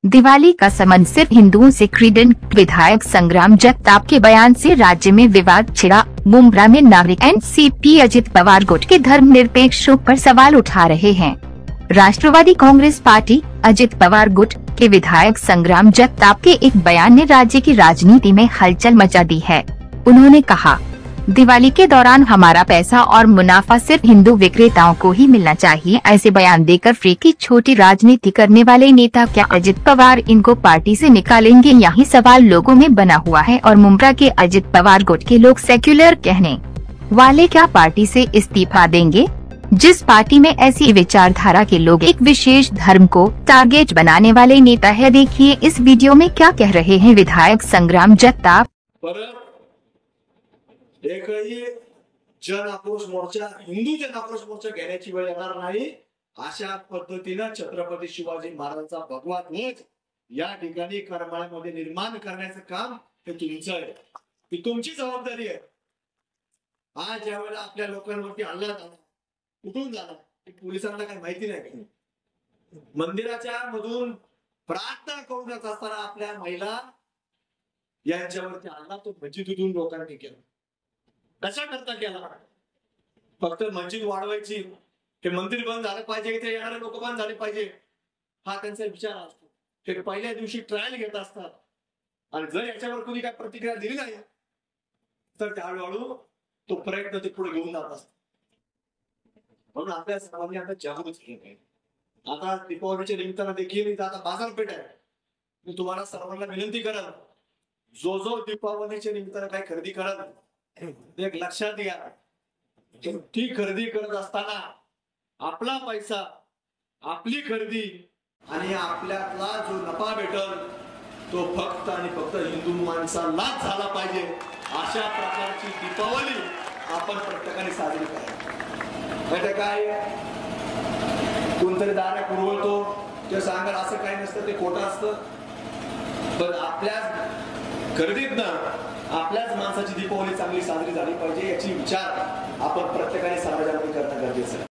दिवाली का संबंध सिर्फ हिंदुओं से। क्रीडेंट विधायक संग्राम जगताप के बयान से राज्य में विवाद छिड़ा। मुंब्रा में नागरिक एनसीपी अजित पवार गुट के धर्मनिरपेक्ष रुख पर सवाल उठा रहे हैं। राष्ट्रवादी कांग्रेस पार्टी अजित पवार गुट के विधायक संग्राम जगताप के एक बयान ने राज्य की राजनीति में हलचल मचा दी है। उन्होंने कहा, दिवाली के दौरान हमारा पैसा और मुनाफा सिर्फ हिंदू विक्रेताओं को ही मिलना चाहिए। ऐसे बयान देकर फ्री की छोटी राजनीति करने वाले नेता क्या अजित पवार इनको पार्टी से निकालेंगे, यही सवाल लोगों में बना हुआ है। और मुंब्रा के अजित पवार गुट के लोग सेक्युलर कहने वाले क्या पार्टी से इस्तीफा देंगे? जिस पार्टी में ऐसी विचारधारा के लोग एक विशेष धर्म को टारगेट बनाने वाले नेता है। देखिए इस वीडियो में क्या कह रहे हैं विधायक संग्राम जगताप। एकही जन आक्रोश मोर्चा, हिंदू जन आक्रोश मोर्चा घेण्याची वेळ येणार नाही। अशा पद्धतीने छत्रपती शिवाजी महाराजांचा भगवा ध्वज या ठिकाणी करमाळ्यामध्ये निर्माण करण्याचं काम हे तुमचं आहे, ही तुमची जबाबदारी आहे। आज ज्यावेळेला आपल्या लोकांवरती हल्ला झाला, कुठून झाला हे पोलिसांना काही माहिती नाही। मंदिराच्या मधून प्रार्थना करून जात असताना आपल्या महिला यांच्यावरती हल्ला तो मस्जिदीतून लोकांनी केला। कशा करता केला? फक्त मस्जिद वाढवायची, ते मंदिर बंद झालं पाहिजे, इथे येणारे लोक बंद झाले पाहिजे, हा त्यांचा विचार असतो। ते पहिल्या दिवशी ट्रायल घेत असतात आणि जर याच्यावर कोणी काही प्रतिक्रिया दिली नाही तर हळूहळू तो प्रयत्न ते पुढे घेऊन जात असतात। म्हणून आपल्या सर्वांनी आता जागृत केलं पाहिजे। आता दीपावलीच्या निमित्तानं देखील आता बाजारपेठ आहे। मी तुम्हाला सर्वांना विनंती करेन, जो दीपावलीच्या निमित्तानं काही खरेदी करत एक लक्षात घ्या, ती खरेदी करत असताना आपला पैसा, आपली खरेदी आणि आपल्याला जो नफा भेटल तो फक्त आणि फक्त हिंदू माणसालाच झाला पाहिजे। अशा प्रकारची दीपावली आपण प्रत्येकाने साजरी करावी। काय कोणतरी दारा पुरवतो ते सांगाल असं काही नसतं, ते खोटं असतं। पण आपल्या खरेदीतनं आपल्याच माणसाची दीपावली चांगली साजरी झाली पाहिजे याची विचार आपण प्रत्येकाने समाजामध्ये करणं गरजेचं आहे।